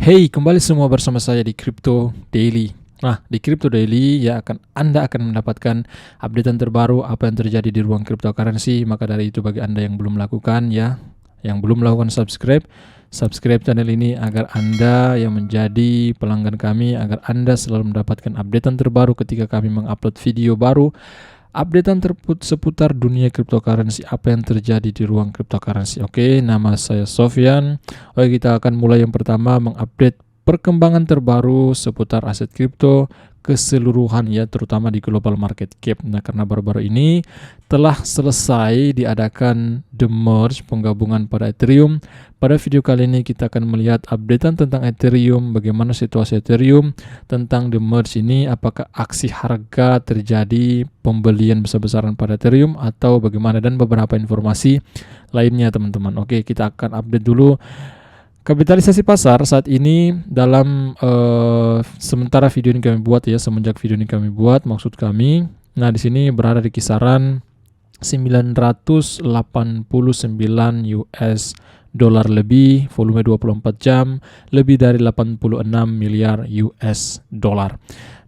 Hey, kembali semua bersama saya di Crypto Daily. Nah, di Crypto Daily Anda akan mendapatkan updatean terbaru apa yang terjadi di ruang cryptocurrency. Maka dari itu bagi Anda yang belum melakukan yang belum melakukan subscribe channel ini agar Anda yang menjadi pelanggan kami, agar Anda selalu mendapatkan updatean terbaru ketika kami mengupload video baru. Updatean seputar dunia cryptocurrency, apa yang terjadi di ruang cryptocurrency. Oke, nama saya Sofyan. Oke, kita akan mulai yang pertama mengupdate perkembangan terbaru seputar aset kripto keseluruhan ya, terutama di global market cap. Nah, karena baru-baru ini telah selesai diadakan the merge penggabungan pada Ethereum. Pada video kali ini kita akan melihat updatean tentang Ethereum, bagaimana situasi Ethereum tentang the merge ini, apakah aksi harga terjadi pembelian besar-besaran pada Ethereum atau bagaimana, dan beberapa informasi lainnya teman-teman. Oke, kita akan update dulu kapitalisasi pasar saat ini dalam sementara video ini kami buat ya, semenjak video ini kami buat, maksud kami. Nah, di sini berada di kisaran 989 US dolar lebih, volume 24 jam, lebih dari 86 miliar US dolar.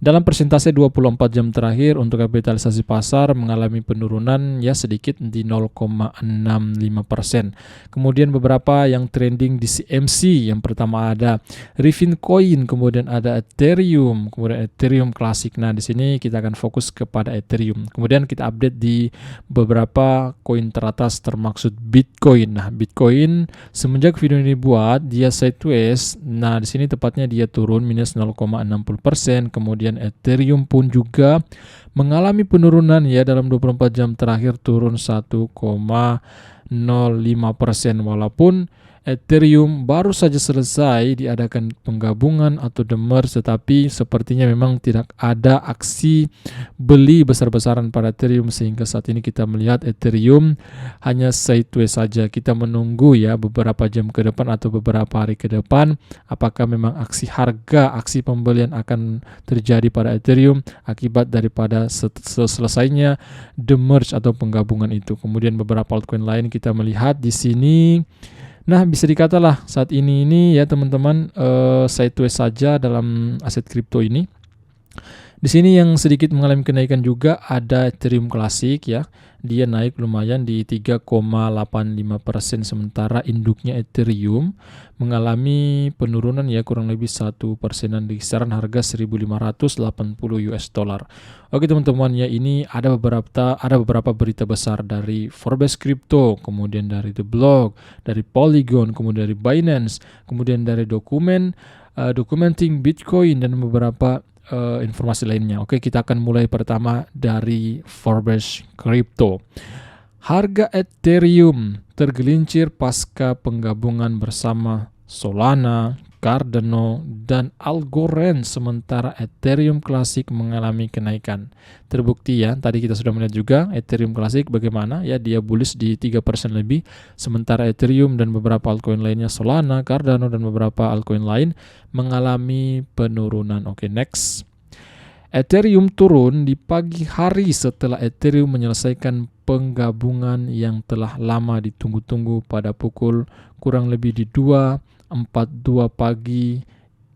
Dalam persentase 24 jam terakhir untuk kapitalisasi pasar mengalami penurunan ya sedikit di 0,65%. Kemudian beberapa yang trending di CMC, yang pertama ada Rivian Coin, kemudian ada Ethereum, kemudian Ethereum Classic. Nah, di sini kita akan fokus kepada Ethereum. Kemudian kita update di beberapa koin teratas termaksud Bitcoin. Nah, Bitcoin semenjak video ini buat dia sideways. Nah, di sini tepatnya dia turun minus 0,60%. Kemudian Ethereum pun juga mengalami penurunan ya, dalam 24 jam terakhir turun 1,05%, walaupun Ethereum baru saja selesai diadakan penggabungan atau the merge, tetapi sepertinya memang tidak ada aksi beli besar-besaran pada Ethereum, sehingga saat ini kita melihat Ethereum hanya sideways saja. Kita menunggu ya beberapa jam ke depan atau beberapa hari ke depan, apakah memang aksi pembelian akan terjadi pada Ethereum akibat daripada selesainya the merge atau penggabungan itu. Kemudian beberapa altcoin lain kita melihat di sini. Nah, bisa dikatalah saat ini ya teman-teman, sideways saja dalam aset kripto ini. Di sini yang sedikit mengalami kenaikan juga ada Ethereum Classic ya. Dia naik lumayan di 3,85%, sementara induknya Ethereum mengalami penurunan ya kurang lebih 1%-an di kisaran harga 1.580 US dollar. Oke teman-teman ya, ini ada beberapa berita besar dari Forbes Crypto, kemudian dari The Block, dari Polygon, kemudian dari Binance, kemudian dari Documenting Bitcoin, dan beberapa informasi lainnya. Oke, kita akan mulai pertama dari Forbes Crypto. Harga Ethereum tergelincir pasca penggabungan bersama Solana, Cardano, dan Algorand, sementara Ethereum Classic mengalami kenaikan. Terbukti ya, tadi kita sudah melihat juga Ethereum Classic bagaimana ya, dia bullish di 3% lebih, sementara Ethereum dan beberapa altcoin lainnya, Solana, Cardano, dan beberapa altcoin lain mengalami penurunan. Oke, next. Ethereum turun di pagi hari setelah Ethereum menyelesaikan penggabungan yang telah lama ditunggu-tunggu pada pukul kurang lebih di 2:42 pagi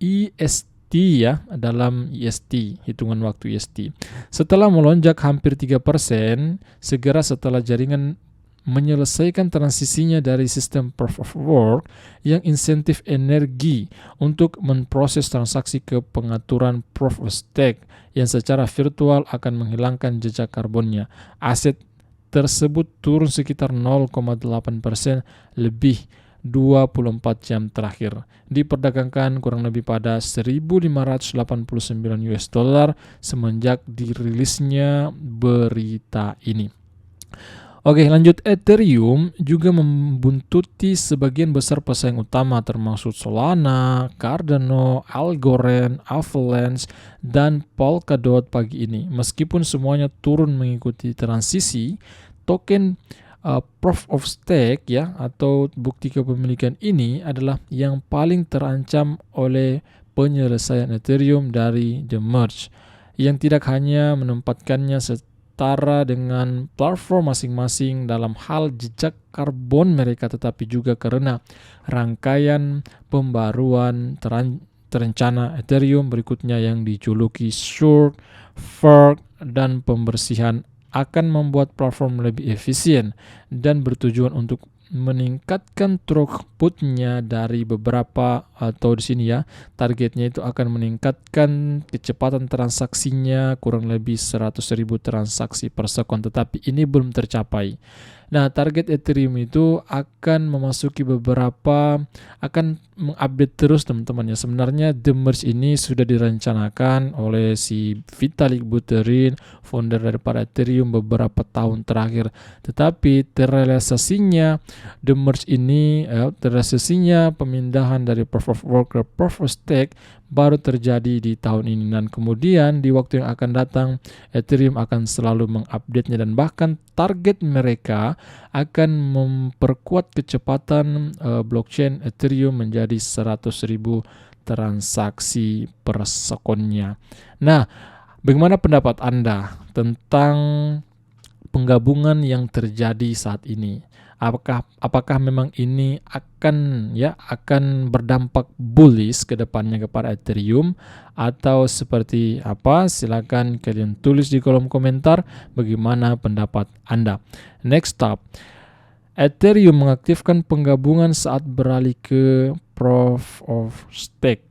EST ya, dalam EST, hitungan waktu EST. Setelah melonjak hampir 3%, segera setelah jaringan menyelesaikan transisinya dari sistem proof of work yang insentif energi untuk memproses transaksi ke pengaturan proof of stake yang secara virtual akan menghilangkan jejak karbonnya. Aset tersebut turun sekitar 0,8% lebih 24 jam terakhir. Diperdagangkan kurang lebih pada 1.589 US dollar semenjak dirilisnya berita ini. Oke, lanjut. Ethereum juga membuntuti sebagian besar pesaing utama termasuk Solana, Cardano, Algorand, Avalanche, dan Polkadot pagi ini. Meskipun semuanya turun mengikuti transisi, token proof of stake ya atau bukti kepemilikan ini adalah yang paling terancam oleh penyelesaian Ethereum dari the merge, yang tidak hanya menempatkannya setara dengan platform masing-masing dalam hal jejak karbon mereka, tetapi juga karena rangkaian pembaruan terencana Ethereum berikutnya yang dijuluki Short, Fork, dan pembersihan akan membuat platform lebih efisien dan bertujuan untuk meningkatkan throughputnya dari beberapa, atau di sini ya targetnya itu akan meningkatkan kecepatan transaksinya kurang lebih 100.000 transaksi per sekon, tetapi ini belum tercapai. Nah, target Ethereum itu akan memasuki akan mengupdate terus teman-teman ya. Sebenarnya The Merge ini sudah direncanakan oleh si Vitalik Buterin, founder daripada Ethereum beberapa tahun terakhir. Tetapi terrealisasinya The Merge ini, terrealisasinya pemindahan dari Proof of Work ke Proof of Stake baru terjadi di tahun ini, dan kemudian di waktu yang akan datang Ethereum akan selalu mengupdate-nya, dan bahkan target mereka akan memperkuat kecepatan blockchain Ethereum menjadi 100.000 transaksi per sekonnya. Nah, bagaimana pendapat Anda tentang penggabungan yang terjadi saat ini? Apakah memang ini akan berdampak bullish ke depannya kepada Ethereum, atau seperti apa? Silakan kalian tulis di kolom komentar bagaimana pendapat Anda. Next up, Ethereum mengaktifkan penggabungan saat beralih ke Proof of Stake.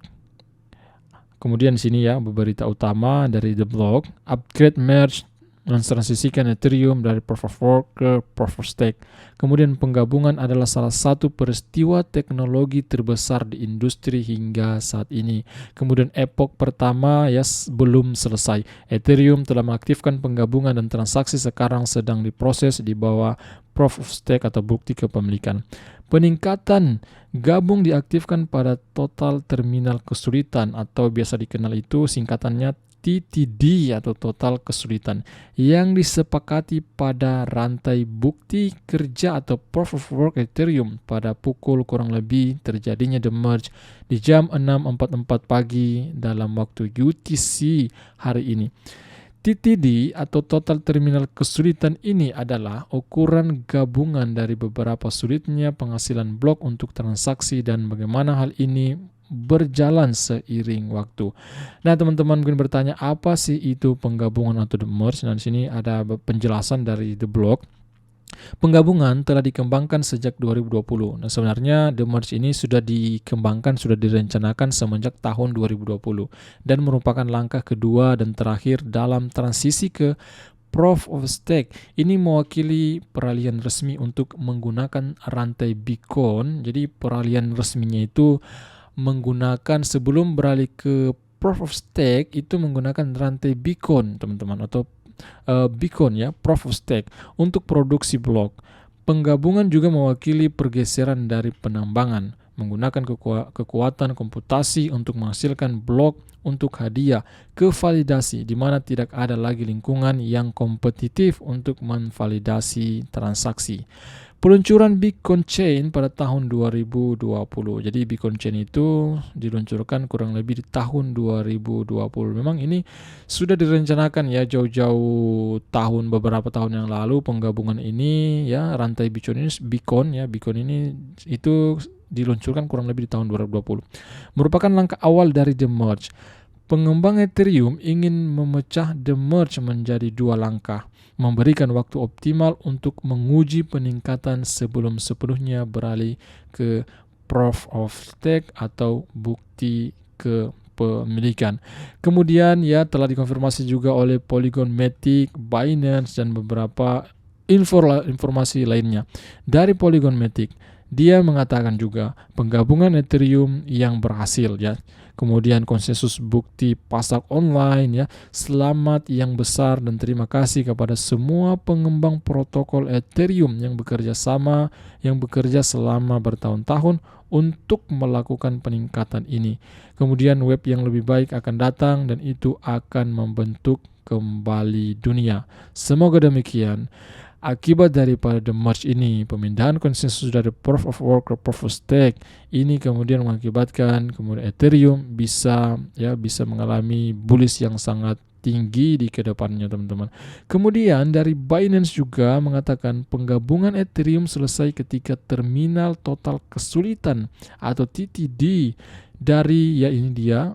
Kemudian di sini ya berita utama dari The Block, upgrade merge mentransisikan Ethereum dari Proof of Work ke Proof of Stake. Kemudian penggabungan adalah salah satu peristiwa teknologi terbesar di industri hingga saat ini. Kemudian epoch pertama belum selesai. Ethereum telah mengaktifkan penggabungan dan transaksi sekarang sedang diproses di bawah Proof of Stake atau bukti kepemilikan. Peningkatan gabung diaktifkan pada total terminal kesulitan, atau biasa dikenal itu singkatannya TTD atau total kesulitan, yang disepakati pada rantai bukti kerja atau Proof of Work Ethereum pada pukul kurang lebih terjadinya The Merge di jam 6.44 pagi dalam waktu UTC hari ini. TTD atau total terminal kesulitan ini adalah ukuran gabungan dari beberapa sulitnya penghasilan blok untuk transaksi dan bagaimana hal ini berjalan seiring waktu. Nah, teman-teman mungkin bertanya, apa sih itu penggabungan atau The Merge? Nah, di sini ada penjelasan dari The Block. Penggabungan telah dikembangkan sejak 2020. Nah, sebenarnya The Merge ini sudah direncanakan semenjak tahun 2020 dan merupakan langkah kedua dan terakhir dalam transisi ke Proof of Stake. Ini mewakili peralihan resmi untuk menggunakan rantai Bitcoin. Jadi peralihan resminya itu menggunakan, sebelum beralih ke Proof of Stake itu menggunakan rantai Bitcoin teman-teman, atau Bitcoin ya, Proof of Stake untuk produksi blok. Penggabungan juga mewakili pergeseran dari penambangan menggunakan kekuatan komputasi untuk menghasilkan blok untuk hadiah ke validasi, di mana tidak ada lagi lingkungan yang kompetitif untuk memvalidasi transaksi. Peluncuran Bitcoin Chain pada tahun 2020. Jadi Bitcoin Chain itu diluncurkan kurang lebih di tahun 2020. Memang ini sudah direncanakan ya jauh-jauh tahun, beberapa tahun yang lalu penggabungan ini ya, rantai Bitcoin ini itu diluncurkan kurang lebih di tahun 2020. Merupakan langkah awal dari The Merge. Pengembang Ethereum ingin memecah The Merge menjadi dua langkah, memberikan waktu optimal untuk menguji peningkatan sebelum sepenuhnya beralih ke Proof of Stake atau bukti kepemilikan. Kemudian ya telah dikonfirmasi juga oleh Polygon Matic, Binance, dan beberapa informasi lainnya. Dari Polygon Matic, dia mengatakan juga penggabungan Ethereum yang berhasil ya. Kemudian konsensus bukti pasar online ya. Selamat yang besar dan terima kasih kepada semua pengembang protokol Ethereum yang bekerja selama bertahun-tahun untuk melakukan peningkatan ini. Kemudian web yang lebih baik akan datang dan itu akan membentuk kembali dunia. Semoga demikian. Akibat daripada The Merge ini, pemindahan konsensus dari Proof of Work ke Proof of Stake ini kemudian mengakibatkan kemudian Ethereum bisa mengalami bullish yang sangat tinggi di kedepannya teman-teman. Kemudian dari Binance juga mengatakan penggabungan Ethereum selesai ketika terminal total kesulitan atau TTD dari ya ini dia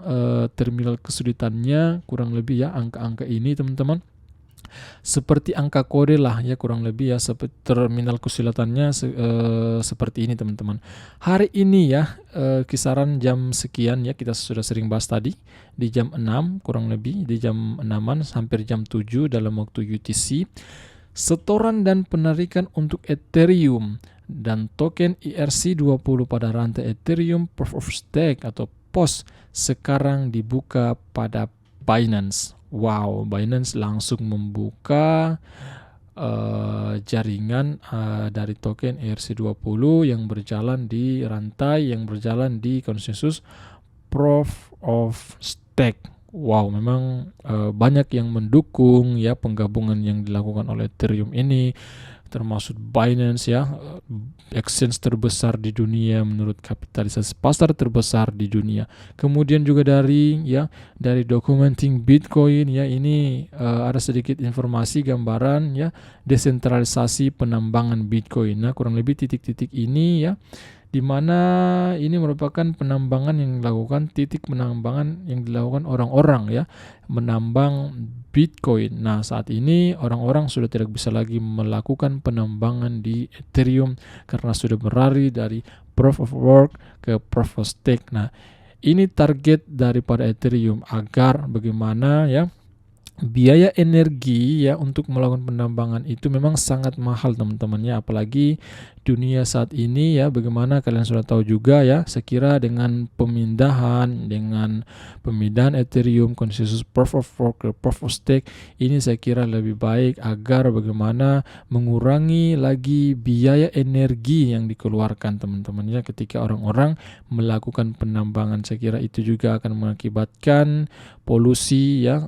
terminal kesulitannya kurang lebih ya angka-angka ini teman-teman. Seperti angka kode lah ya kurang lebih ya seperti terminal kesulitannya seperti ini teman-teman. Hari ini ya kisaran jam sekian ya kita sudah sering bahas tadi di jam 6 kurang lebih di jam 6-an hampir jam 7 dalam waktu UTC setoran dan penarikan untuk Ethereum dan token ERC20 pada rantai Ethereum Proof of Stake atau POS sekarang dibuka pada Binance. Wow, Binance langsung membuka jaringan dari token ERC20 yang berjalan di rantai yang berjalan di konsensus Proof of Stake. Wow, memang banyak yang mendukung ya penggabungan yang dilakukan oleh Ethereum ini, termasuk Binance ya, exchange terbesar di dunia menurut kapitalisasi pasar terbesar di dunia. Kemudian juga dari documenting Bitcoin ya, ini ada sedikit informasi gambaran ya desentralisasi penambangan Bitcoin. Nah, kurang lebih titik-titik ini ya di mana ini merupakan penambangan yang dilakukan orang-orang ya menambang Bitcoin. Nah, saat ini orang-orang sudah tidak bisa lagi melakukan penambangan di Ethereum karena sudah berlari dari Proof of Work ke Proof of Stake. Nah, ini target daripada Ethereum agar bagaimana ya biaya energi ya untuk melakukan penambangan itu memang sangat mahal teman-teman ya, apalagi dunia saat ini ya, bagaimana kalian sudah tahu juga ya, sekira dengan pemindahan Ethereum konsensus Proof of Work ke Proof of Stake ini saya kira lebih baik agar bagaimana mengurangi lagi biaya energi yang dikeluarkan teman-teman ya ketika orang-orang melakukan penambangan. Saya kira itu juga akan mengakibatkan polusi ya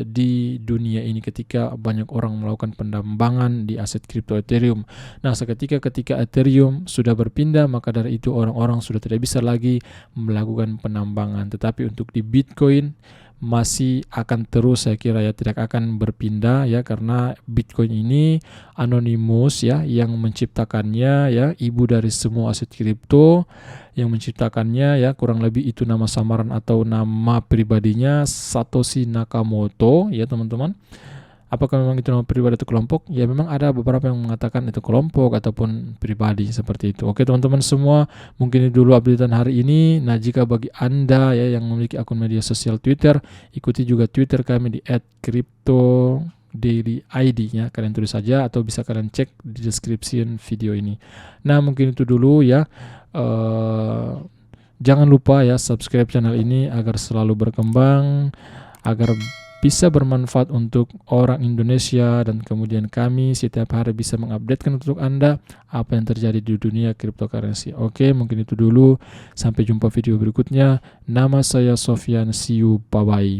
di dunia ini ketika banyak orang melakukan penambangan di aset kripto Ethereum. Nah, ketika Ethereum sudah berpindah, maka dari itu orang-orang sudah tidak bisa lagi melakukan penambangan. Tetapi untuk di Bitcoin masih akan terus saya kira ya, tidak akan berpindah ya, karena Bitcoin ini anonymous ya, yang menciptakannya ya, ibu dari semua aset kripto yang menciptakannya ya, kurang lebih itu nama samaran atau nama pribadinya Satoshi Nakamoto ya teman-teman. Apakah memang itu nama pribadi atau kelompok? Ya memang ada beberapa yang mengatakan itu kelompok ataupun pribadi seperti itu. Oke teman-teman semua, mungkin ini dulu updatean hari ini. Nah, jika bagi Anda ya yang memiliki akun media sosial Twitter, ikuti juga Twitter kami di @cryptodailyid ya. Kalian tulis saja atau bisa kalian cek di description video ini. Nah, mungkin itu dulu ya. Jangan lupa ya subscribe channel ini agar selalu berkembang, agar bisa bermanfaat untuk orang Indonesia, dan kemudian kami setiap hari bisa mengupdatekan untuk Anda apa yang terjadi di dunia cryptocurrency. Oke, mungkin itu dulu. Sampai jumpa video berikutnya. Nama saya Sofyan. See you. Bye-bye.